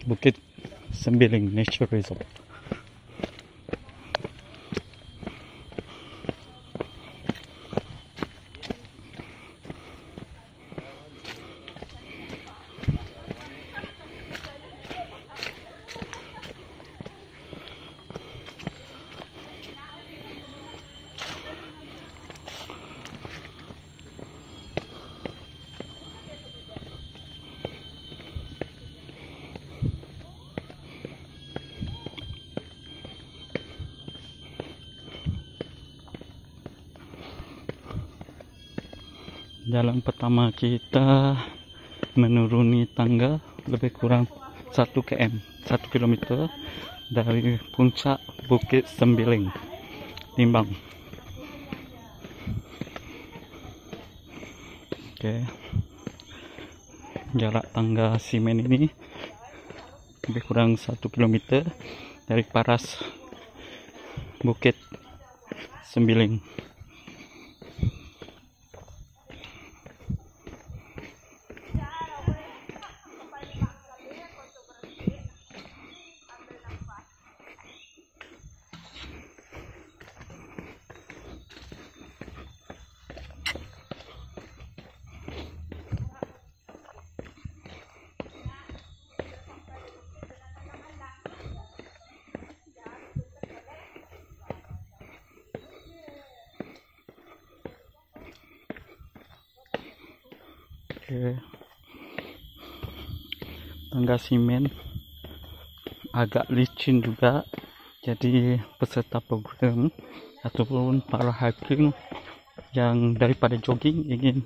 Bukit Sembiling Nature Reserve. Jalan pertama kita menuruni tangga lebih kurang 1 km dari puncak Bukit Sembiling, Timbang. Oke. Jarak tangga simen ini lebih kurang 1 km dari paras Bukit Sembiling. Oke. Tangga simen agak licin juga, jadi peserta program ataupun para hiking yang daripada jogging ingin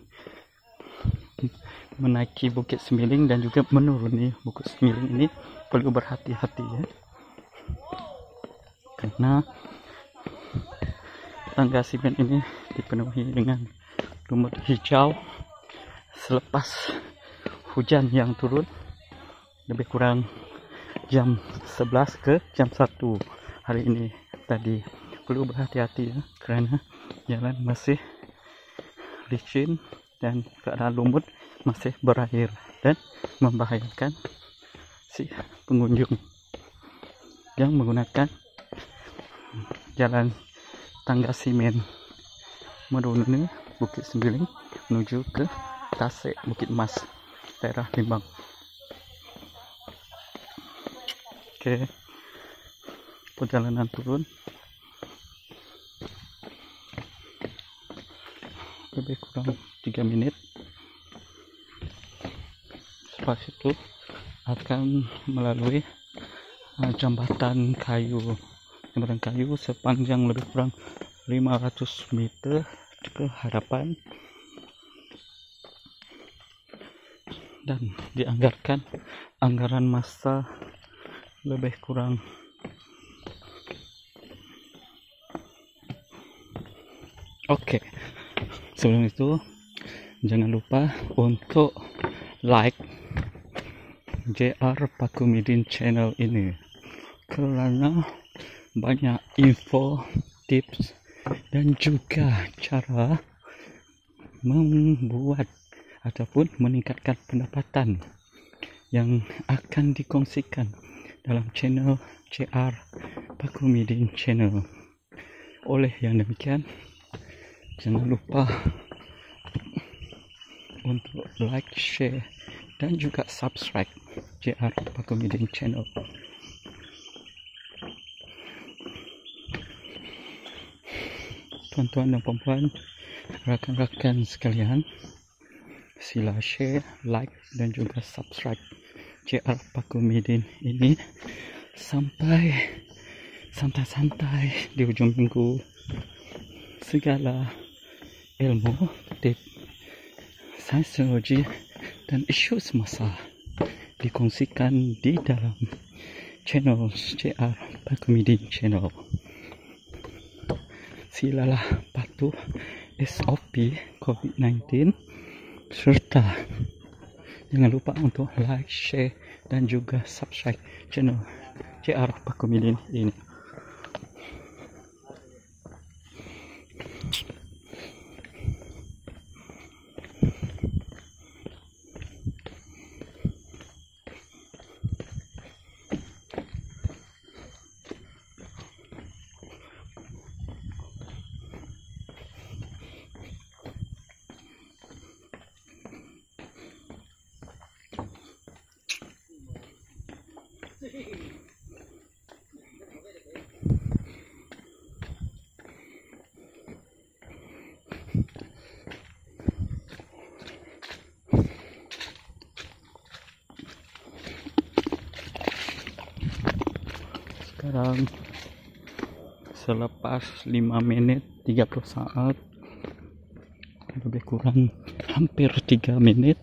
menaiki Bukit Sembiling dan juga menuruni Bukit Sembiling ini perlu berhati-hati ya, karena tangga simen ini dipenuhi dengan lumut hijau selepas hujan yang turun lebih kurang jam 11 ke jam 1 hari ini tadi. Perlu berhati-hati ya, karena jalan masih licin dan keadaan lumut masih berair dan membahayakan si pengunjung yang menggunakan jalan tangga simen menuruni Bukit Sembiling menuju ke Tasik Bukit Mas, daerah Timbang. Oke, perjalanan turun lebih kurang 3 menit. Setelah itu akan melalui jembatan kayu sepanjang lebih kurang 500 meter ke hadapan, dan dianggarkan anggaran massa lebih kurang oke. Sebelum itu jangan lupa untuk like JR Pakumidin channel ini, karena banyak info, tips dan juga cara membuat ataupun meningkatkan pendapatan yang akan dikongsikan dalam channel JR Pakumidin channel. Oleh yang demikian, jangan lupa untuk like, share dan juga subscribe JR Pakumidin channel. Tuan-tuan dan puan-puan, rakan-rakan sekalian, sila share, like dan juga subscribe JR Pakumidin ini sampai santai-santai di ujung minggu. Segala ilmu, tip, sains teknologi dan isu semasa dikongsikan di dalam channel JR Pakumidin channel. Silalah patuh SOP COVID-19 serta jangan lupa untuk like, share dan juga subscribe channel JR Pakumidin ini. Sekarang selepas 5 menit 30 saat, lebih kurang hampir 3 menit,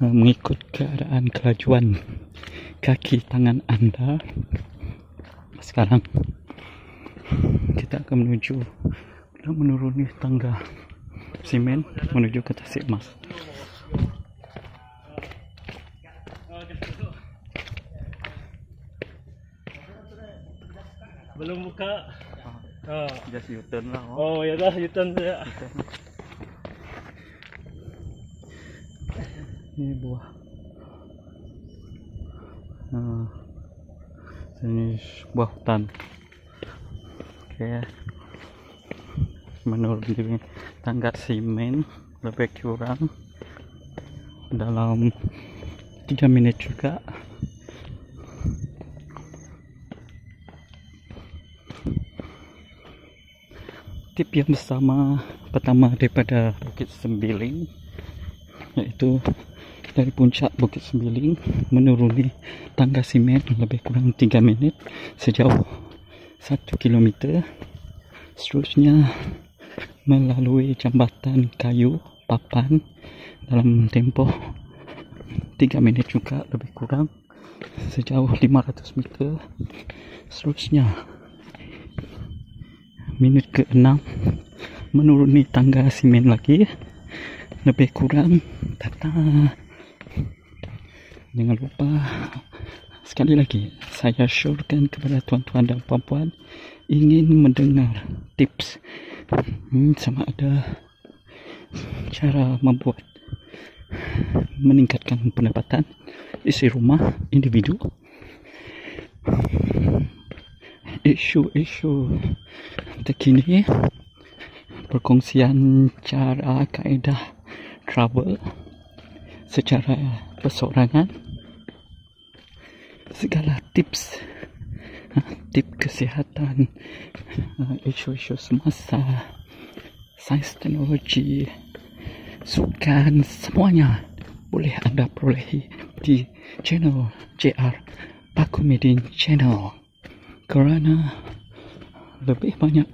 mengikut keadaan kelajuan kaki tangan Anda. Sekarang kita akan menuju dan menuruni tangga simen menuju ke Tasik Mas. Belum buka. Just U-turn lah. Oh ya dah, U-turn saja. Ini buah. Jenis buah hutan. Oke. Menuruni tangga simen lebih kurang dalam 3 menit juga. Tip yang pertama daripada Bukit Sembiling, yaitu dari puncak Bukit Sembiling menuruni tangga simen lebih kurang 3 menit sejauh 1 km. Seterusnya melalui jambatan kayu papan dalam tempoh 3 menit juga lebih kurang sejauh 500 meter. Seterusnya minit ke-6 menuruni tangga simen lagi lebih kurang jangan lupa sekali lagi saya syorkan kepada tuan-tuan dan puan-puan ingin mendengar tips sama ada cara membuat meningkatkan pendapatan isi rumah individu, isu-isu terkini, perkongsian cara kaedah travel secara perseorangan, segala tips kesihatan, isu-isu semasa, sains teknologi, sukan, semuanya boleh anda perolehi di channel JR Pakumidin Channel. Kerana lebih banyak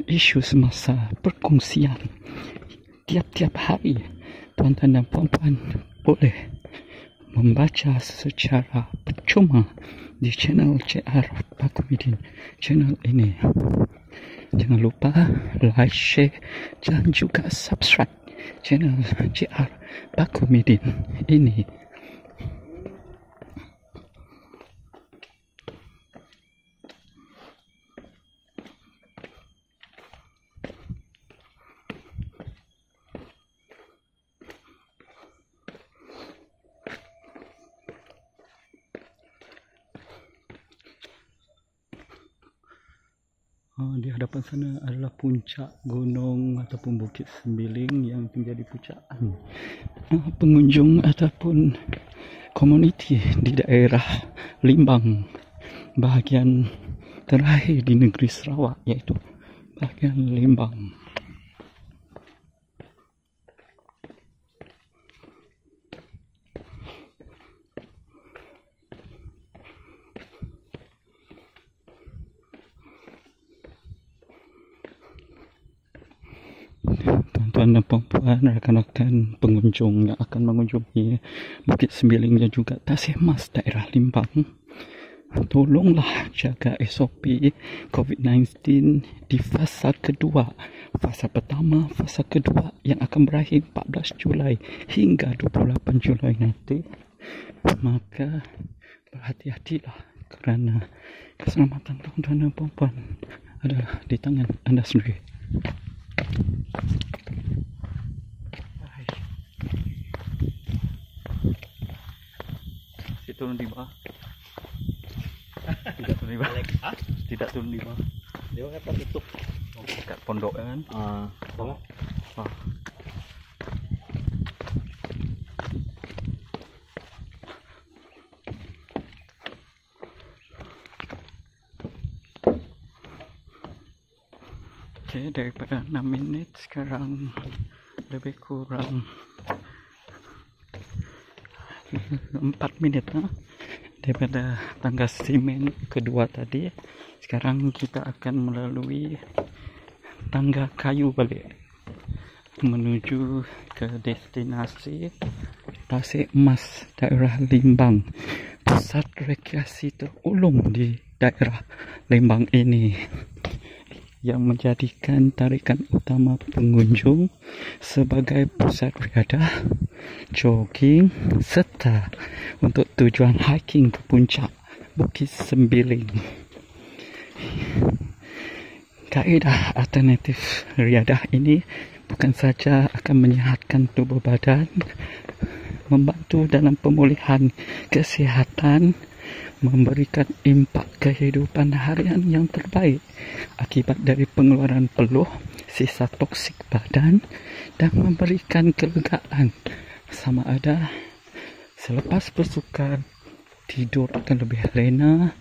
isu semasa perkongsian tiap-tiap hari, tuan-tuan dan puan-puan boleh membaca secara percuma di channel JR Pakumidin Channel ini. Jangan lupa like, share dan juga subscribe channel JR Pakumidin ini. Di hadapan sana adalah puncak gunung ataupun Bukit Sembiling yang menjadi puncaan pengunjung ataupun komuniti di daerah Limbang, bahagian terakhir di negeri Sarawak, iaitu bahagian Limbang. Tuan-tuan dan puan-puan, rakan-rakan pengunjung yang akan mengunjungi Bukit Sembiling dan juga Tasik Mas daerah Limbang, tolonglah jaga SOP COVID-19 di fasa kedua. Fasa pertama, fasa kedua yang akan berakhir 14 Julai hingga 28 Julai nanti. Maka berhati-hatilah kerana keselamatan tuan-tuan dan puan-puan adalah di tangan anda sendiri. Turun di bawah. Tidak turun di bawah. Tidak turun di bawah. Dia kata tutup. Dekat pondok kan. Bawah. Oke, daripada 6 menit sekarang lebih kurang 4 menit daripada tangga simen kedua tadi. Sekarang kita akan melalui tangga kayu balik menuju ke destinasi Tasik Mas, daerah Limbang, pusat rekreasi terulung di daerah Limbang ini, yang menjadikan tarikan utama pengunjung sebagai pusat riadah, jogging, serta untuk tujuan hiking ke puncak Bukit Sembiling. Kaedah alternatif riadah ini bukan saja akan menyihatkan tubuh badan, membantu dalam pemulihan kesihatan, memberikan impak kehidupan harian yang terbaik akibat dari pengeluaran peluh, sisa toksik badan, dan memberikan kelegaan sama ada selepas bersukan, tidur akan lebih lena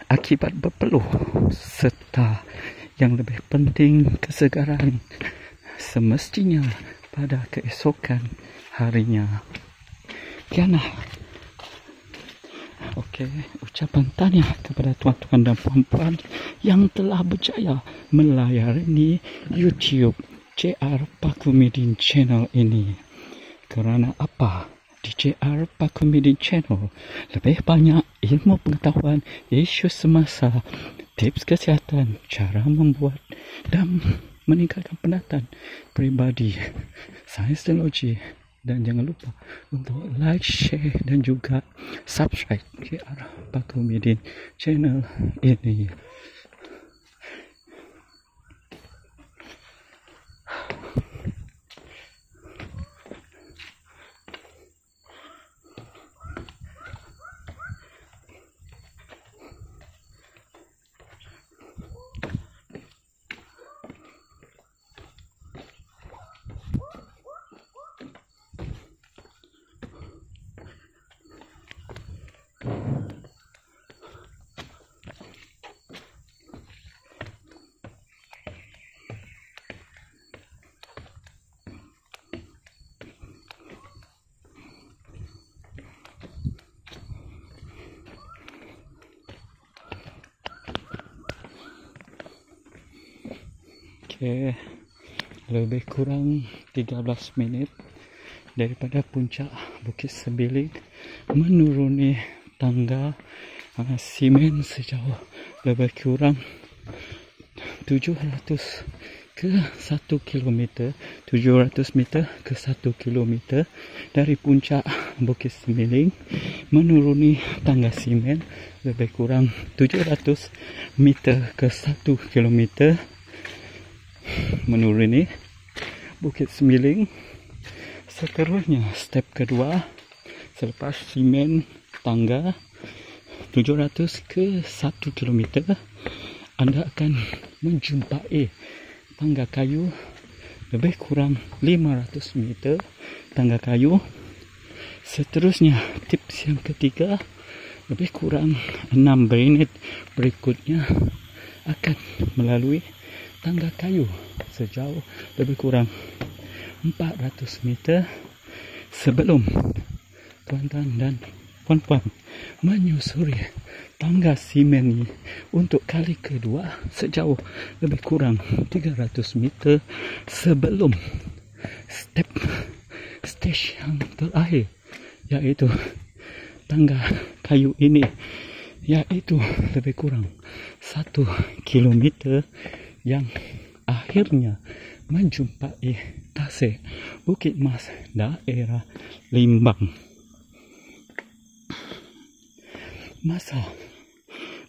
akibat berpeluh, serta yang lebih penting kesegaran semestinya pada keesokan harinya. Kianah. Okey, ucapan tahniah kepada tuan-tuan dan puan-puan yang telah berjaya melayari YouTube JR Pakumidin Channel ini. Kerana apa? Di JR Pakumidin Channel lebih banyak ilmu pengetahuan, isu semasa, tips kesihatan, cara membuat dan meningkatkan pendataan peribadi, sains teknologi. Dan jangan lupa untuk like, share dan juga subscribe JR Pakumidin Channel ini. Okey, lebih kurang 13 minit daripada puncak Bukit Sembiling menuruni tangga simen sejauh lebih kurang 700 ke 1 kilometer, 700 meter ke 1 kilometer dari puncak Bukit Sembiling menuruni tangga simen lebih kurang 700 meter ke 1 kilometer menuruni Bukit Sembiling. Seterusnya step kedua, selepas simen tangga 700 ke 1 kilometer, anda akan menjumpai tangga kayu lebih kurang 500 meter tangga kayu. Seterusnya tips yang ketiga, lebih kurang 6 menit berikutnya akan melalui tangga kayu sejauh lebih kurang 400 meter sebelum tuan-tuan dan puan-puan menyusuri tangga simen ini untuk kali kedua sejauh lebih kurang 300 meter sebelum stage yang terakhir, yaitu tangga kayu ini, yaitu lebih kurang 1 kilometer yang akhirnya menjumpai Tasik Bukit Mas, daerah Limbang. Masa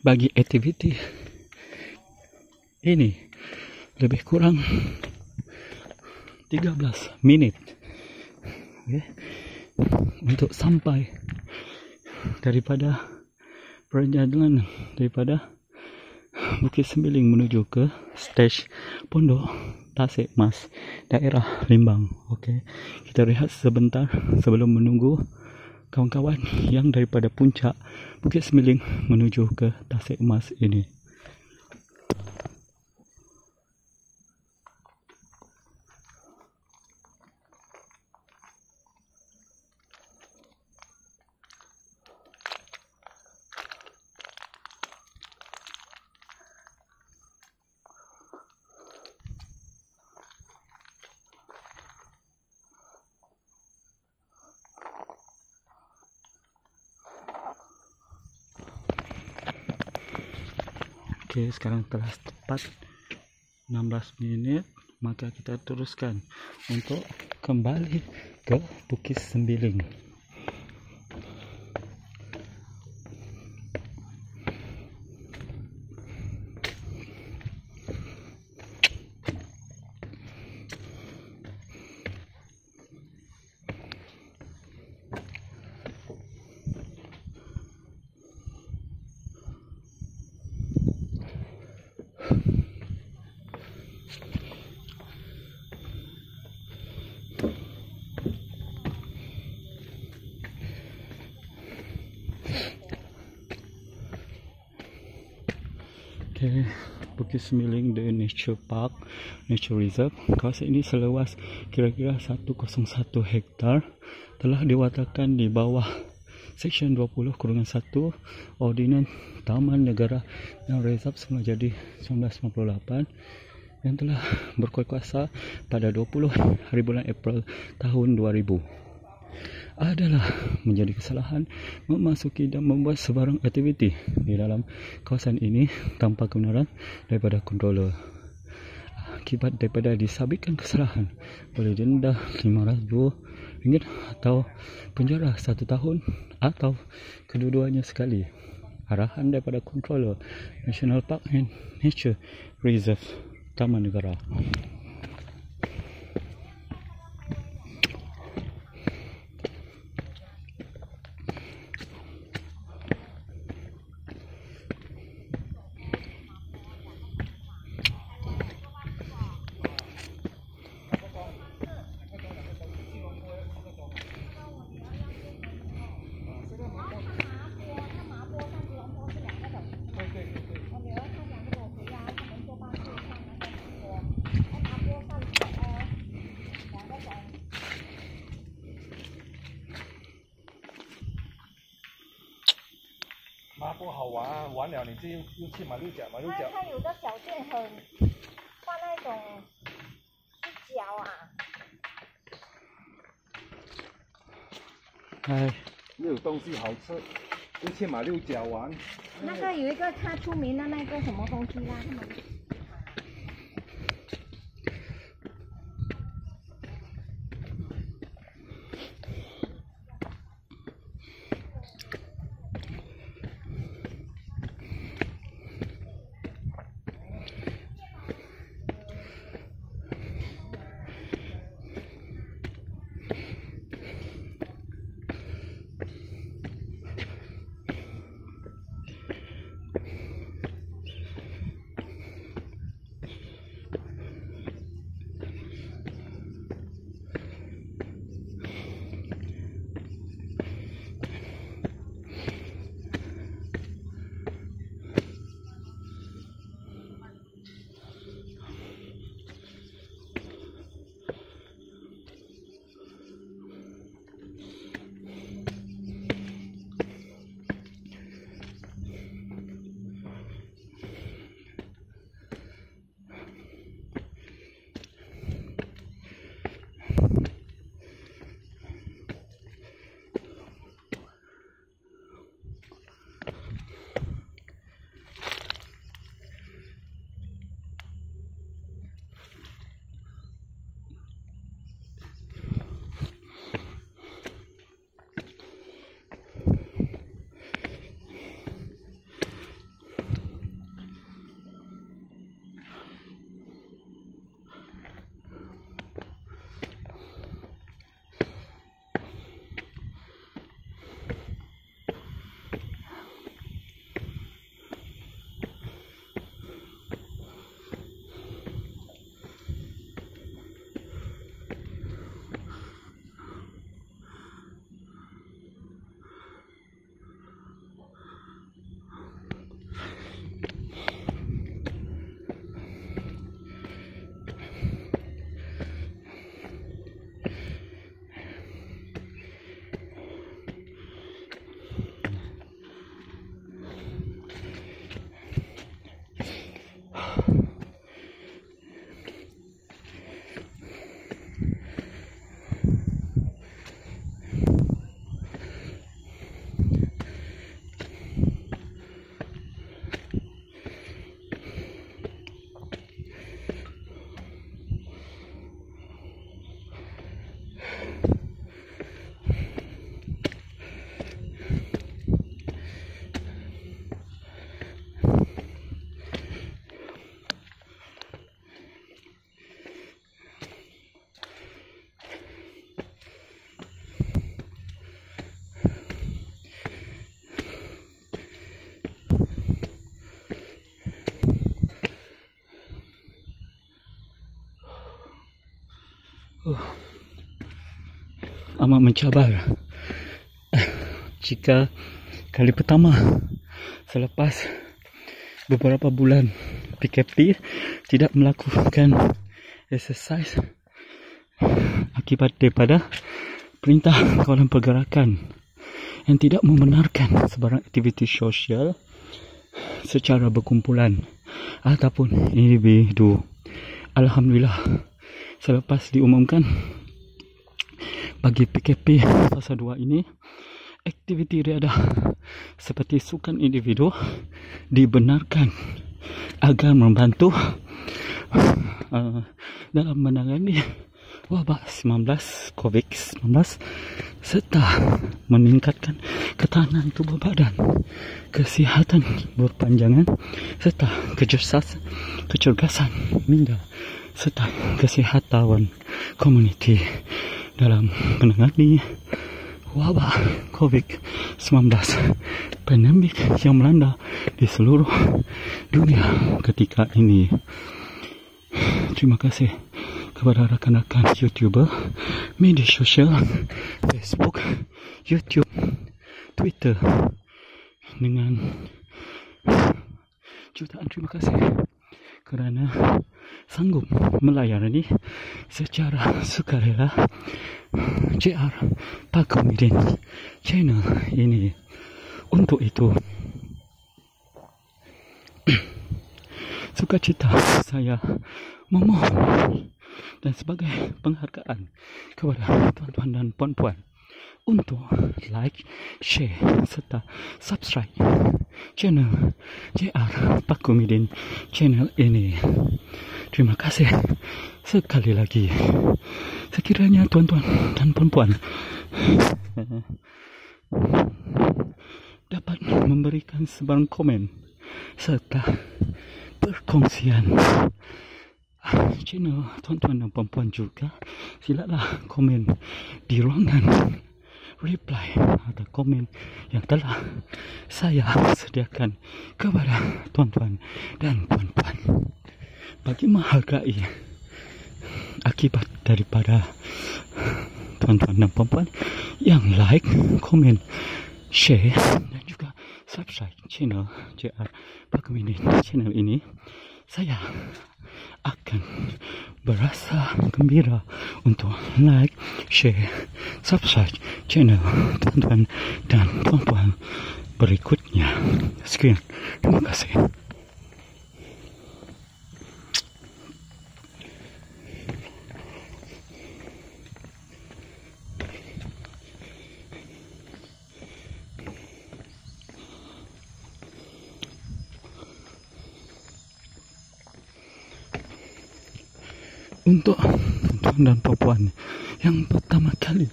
bagi aktiviti ini lebih kurang 13 menit, okay, untuk sampai daripada perjalanan daripada Bukit Sembiling menuju ke stage Pondok Tasik Mas, daerah Limbang. Okey, kita rehat sebentar sebelum menunggu kawan-kawan yang daripada puncak Bukit Sembiling menuju ke Tasik Mas ini. Oke, sekarang telah tepat 16 menit, maka kita teruskan untuk kembali ke Bukit Sembiling. Okay, Bukit Sembiling The Nature Park, Nature Reserve. Kawasan ini seluas kira-kira 101 hektar telah diwatakan di bawah Seksyen 20/1 Ordinans Taman Negara dan Reserve semula jadi 1998 yang telah berkuasa pada 20 hari bulan April tahun 2000. Adalah menjadi kesalahan memasuki dan membuat sebarang aktiviti di dalam kawasan ini tanpa kebenaran daripada controller. Akibat daripada disabitkan kesalahan boleh denda RM500 atau penjara 1 tahun atau kedua-duanya sekali. Arahan daripada controller National Park and Nature Reserve Taman Negara.麻坡好玩啊，玩了你就又去马六甲，马六甲。它有个小店很放那种鸡脚啊，哎，又有东西好吃，就去马六甲玩。那个有一个它出名的那个什么东西啦？ amat mencabar jika kali pertama selepas beberapa bulan PKP tidak melakukan exercise akibat daripada perintah kawalan pergerakan yang tidak membenarkan sebarang aktiviti sosial secara berkumpulan ataupun individu. Alhamdulillah, selepas diumumkan bagi PKP fasa 2 ini, aktiviti riadah seperti sukan individu dibenarkan agar membantu dalam menangani wabak 19 COVID-19 serta meningkatkan ketahanan tubuh badan, kesihatan berpanjangan serta kecergasan minda serta kesihatan komuniti dalam menangani wabak COVID-19 pandemik yang melanda di seluruh dunia ketika ini. Terima kasih kepada rakan-rakan YouTuber, media sosial, Facebook, YouTube, Twitter dengan jutaan terima kasih kerana sanggup melayani secara sukarela JR Pakomidin channel ini. Untuk itu, sukacita saya memohon dan sebagai penghargaan kepada tuan-tuan dan puan-puan untuk like, share serta subscribe channel JR Pakomidin channel ini. Terima kasih sekali lagi. Sekiranya tuan-tuan dan puan-puan dapat memberikan sebarang komen serta perkongsian channel tuan-tuan dan puan-puan juga, silalah komen di ruangan reply atau komen yang telah saya sediakan kepada tuan-tuan dan puan-puan. Bagi menghargai akibat daripada tuan-tuan dan puan-puan yang like, komen, share dan juga subscribe channel JR Pakomidin channel ini, saya akan berasa gembira untuk like, share, subscribe channel tuan-tuan dan puan-puan berikutnya. Sekian, terima kasih. Untuk tuan dan puan yang pertama kali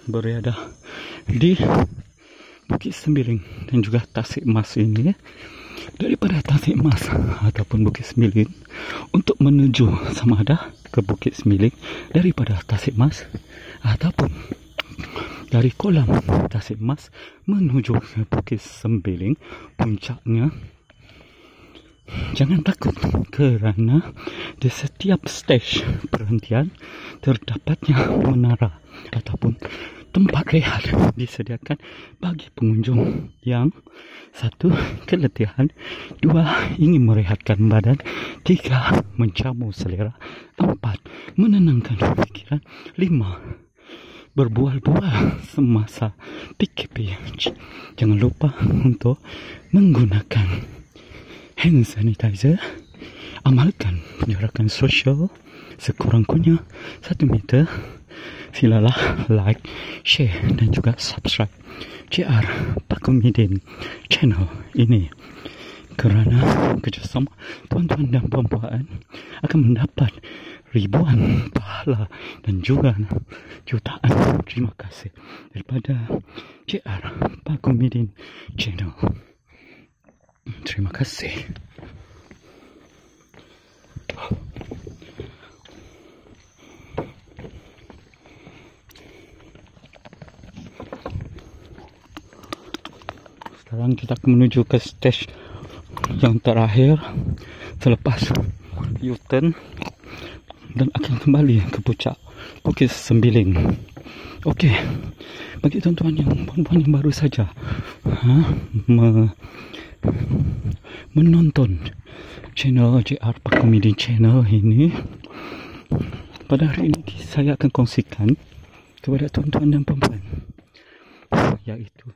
berada di Bukit Sembiling dan juga Tasik Mas ini, daripada Tasik Mas ataupun Bukit Sembiling untuk menuju sama ada ke Bukit Sembiling daripada Tasik Mas ataupun dari kolam Tasik Mas menuju ke Bukit Sembiling puncaknya, jangan takut kerana di setiap stage perhentian terdapatnya menara ataupun tempat rehat disediakan bagi pengunjung yang satu, keletihan, dua, ingin merehatkan badan, tiga, menjamu selera, empat, menenangkan fikiran, lima, berbual-bual semasa PKP. Jangan lupa untuk menggunakan hand sanitizer, amalkan penjarakan sosial sekurang-kurangnya 1 meter. Silalah like, share dan juga subscribe JR Pakomidin channel ini, kerana kerjasama tuan-tuan dan puan-puan akan mendapat ribuan pahala dan juga jutaan terima kasih daripada JR Pakomidin channel. Terima kasih. Sekarang kita akan menuju ke stage yang terakhir selepas U-turn dan akan kembali ke puncak Bukit Sembiling. Okey, bagi tuan-tuan yang puan-puan yang baru saja menonton channel JR Pak Komedian Channel ini, pada hari ini saya akan kongsikan kepada tuan-tuan dan puan-puan, iaitu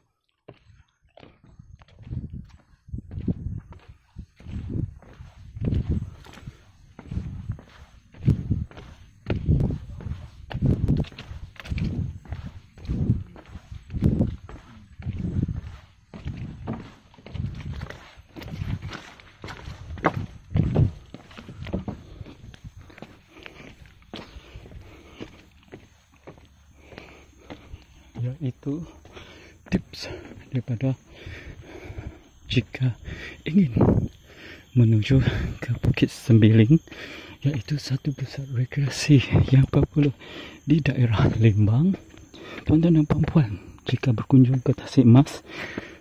tips daripada jika ingin menuju ke Bukit Sembiling, iaitu satu pusat rekreasi yang popular di daerah Lembang. Tuan-tuan dan puan-puan, jika berkunjung ke Tasik Mas,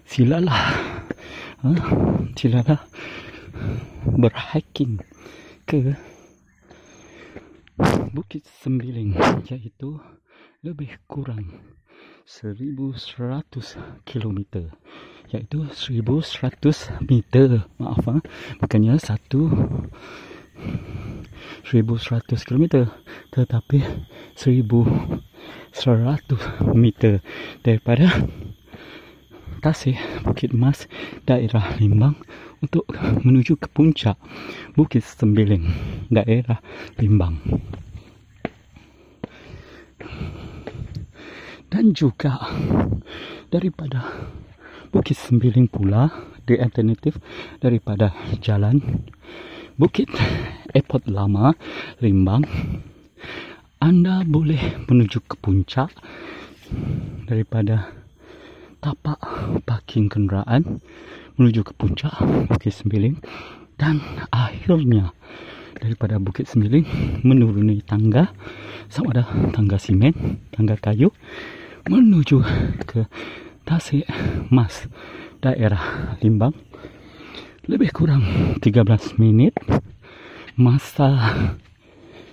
silalah berhiking ke Bukit Sembiling, iaitu lebih kurang 1100 km, iaitu 1100 meter, bukannya 1100 km, tetapi 1100 meter daripada Tasik Bukit Mas daerah Lembang untuk menuju ke puncak Bukit Sembiling daerah Lembang. Dan juga daripada Bukit Sembiling pula, the alternative daripada jalan Bukit Airport Lama Lembang, anda boleh menuju ke puncak daripada tapak parking kenderaan menuju ke puncak Bukit Sembiling, dan akhirnya daripada Bukit Sembiling menuruni tangga, sama ada tangga simen, tangga kayu, menuju ke Tasik Mas daerah Lembang. Lebih kurang 13 minit masa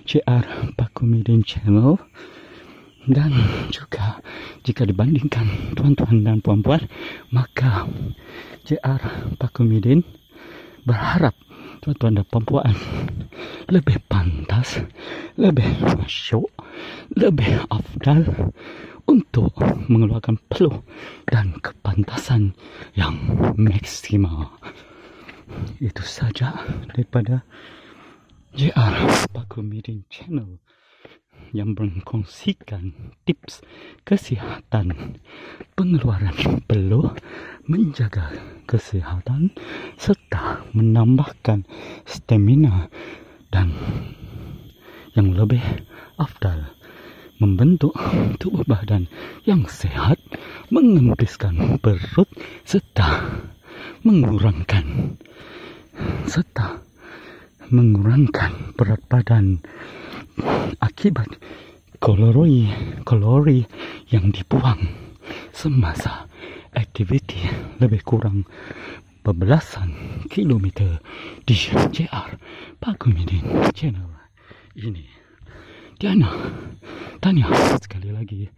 JR Pak Komedian Channel. Dan juga jika dibandingkan tuan-tuan dan puan-puan, maka JR Pak Komedian berharap tuan-tuan dan puan-puan lebih pantas, lebih syok, lebih afdal untuk mengeluarkan peluh dan kepantasan yang maksimal. Itu saja daripada JR Pak Komedian Channel yang mengkongsikan tips kesihatan, pengeluaran peluh, menjaga kesihatan, serta menambahkan stamina dan yang lebih afdal, membentuk tubuh badan yang sehat, mengempiskan perut, serta mengurangkan berat badan akibat kalori yang dibuang semasa aktiviti lebih kurang berbelasan kilometer di JR Pak Komedian Channel ini. Tanya sekali lagi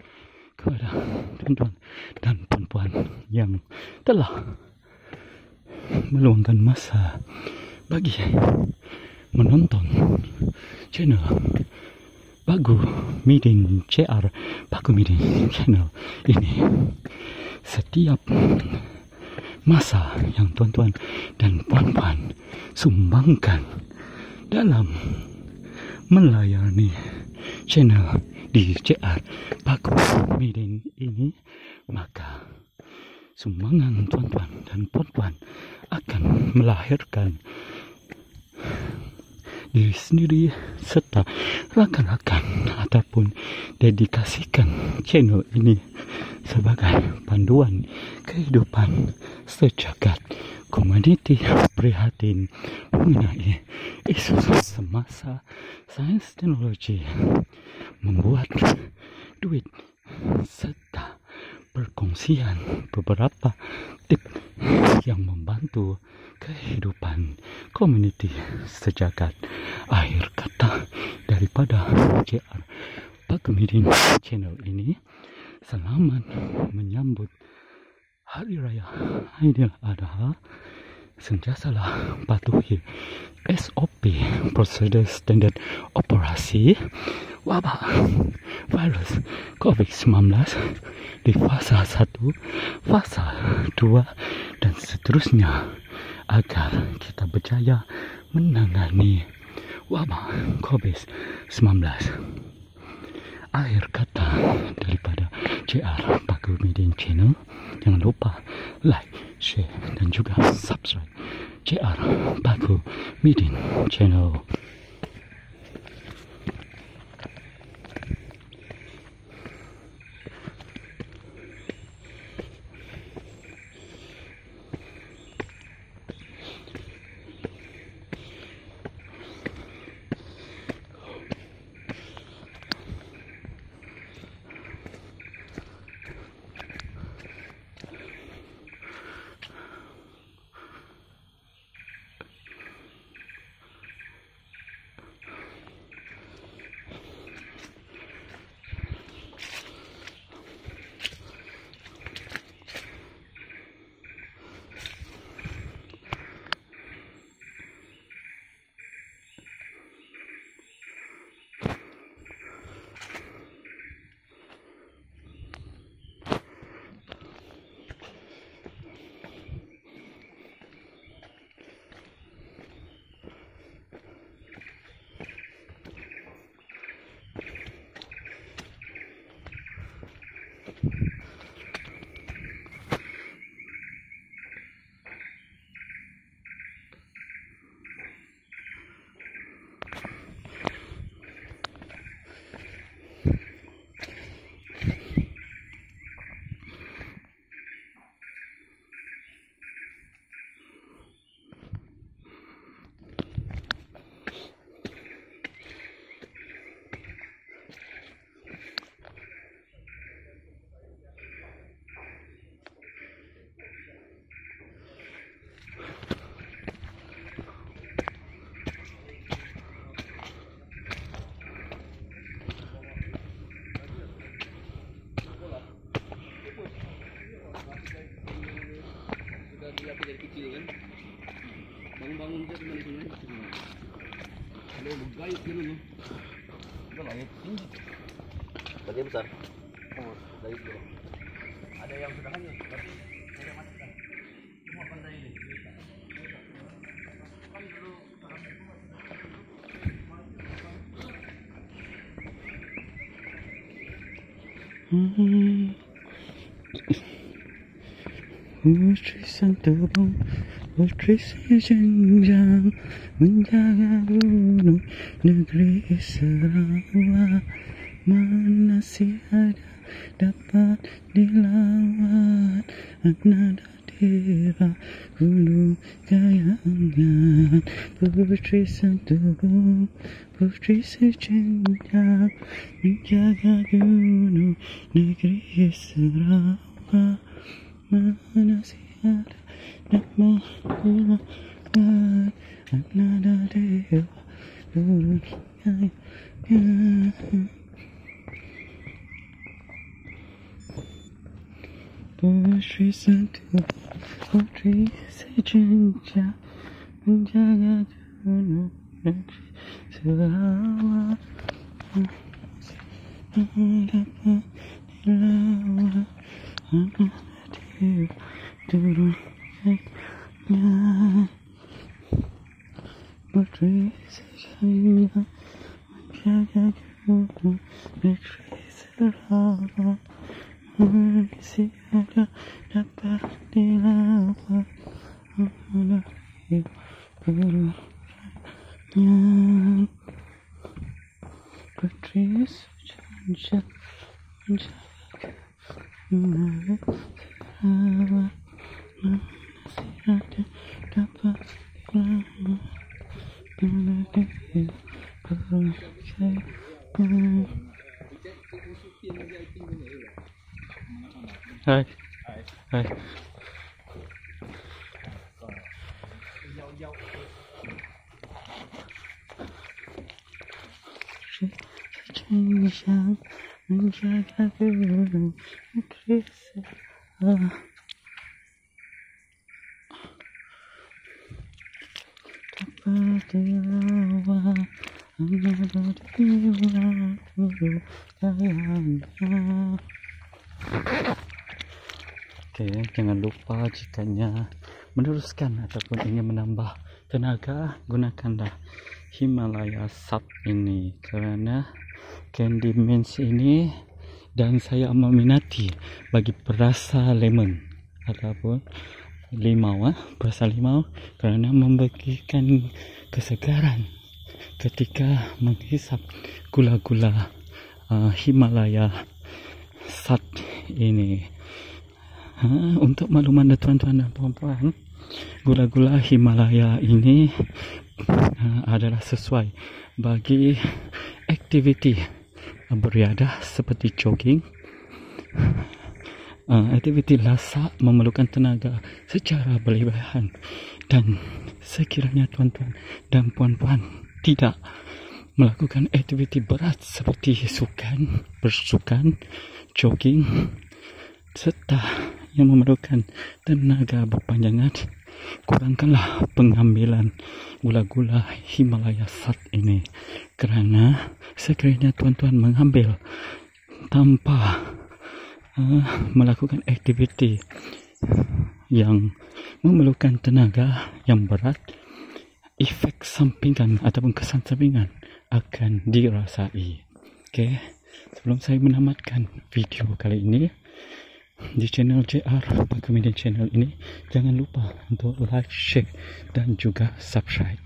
kepada tuan-tuan dan puan-puan yang telah meluangkan masa bagi menonton channel Pak Komedian JR Pak Komedian Channel ini. Setiap masa yang tuan-tuan dan puan-puan sumbangkan dalam melayani channel di JR Pak Komedian ini, maka sumbangan tuan-tuan dan puan-puan akan melahirkan diri sendiri serta rakan-rakan ataupun dedikasikan channel ini sebagai panduan kehidupan sejagat komuniti prihatin mengenai isu semasa sains teknologi, membuat duit serta perkongsian beberapa tips yang membantu kehidupan community sejagat akhir kata daripada JR Pagumidin channel ini. Selamat menyambut Hari Raya Aidiladha. Sentiasalah patuhi SOP prosedur standard operasi wabak virus COVID-19 di fasa 1, fasa 2 dan seterusnya agar kita berjaya menangani wabak COVID-19. Akhir kata daripada JR Pagumidin channel. Jangan lupa like, share dan juga subscribe JR Pagumidin channel. Dari kecil kan bangun-bangun dia cuma di sini ada gayut gitu loh. Itu langit tinggi bagian besar gayut gitu. Ada yang sudah hanyut tapi ada masih kan semua pantai ini kan dulu Putri Santubong, putri sejenjang, menjaga gunung negeri Sarawak. Mana si ada dapat dilawat, nada dera gunung kayangan. Putri Santubong, putri sejenjang, menjaga gunung negeri Sarawak. Mana si ada dapat dilawat, nada dera gunung kayangan. Putri Santubong, putri sejenjang, menjaga gunung negeri Sarawak. Dapat dilawat, nada dera turun kayaknya. Putri sejenjang, menjaga gunung negeri Sarawak. Masih ada dapat dilawat, nada dera turun kayaknya. Putri sejenjang, menjaga gunung Sarawak. Masih ada dapat dilawat, nada dera turun kayaknya. Baik. Yang menjaga burung kristal. Seperti lawa hanya berdiri guru sayangnya. Oke, jangan lupa jikanya meneruskan ataupun ingin menambah tenaga, gunakanlah Himalaya Sap ini karena Candy Mints ini, dan saya meminati bagi perasa lemon ataupun limau, perasa limau kerana membagikan kesegaran ketika menghisap gula-gula Himalaya Sap ini. Untuk makluman tuan-tuan dan puan-puan, gula-gula Himalaya ini adalah sesuai bagi aktiviti beriadah seperti jogging, aktiviti lasak memerlukan tenaga secara berlebihan, dan sekiranya tuan-tuan dan puan-puan tidak melakukan aktiviti berat seperti bersukan, jogging serta yang memerlukan tenaga berpanjangan, kurangkanlah pengambilan gula-gula Himalaya Sap ini kerana sekiranya tuan-tuan mengambil tanpa melakukan aktiviti yang memerlukan tenaga yang berat, efek sampingan ataupun kesan sampingan akan dirasai. Okey, sebelum saya menamatkan video kali ini di channel JR Pakumidin channel ini, jangan lupa untuk like, share dan juga subscribe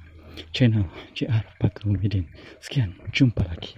channel JR Pakumidin. Sekian, jumpa lagi.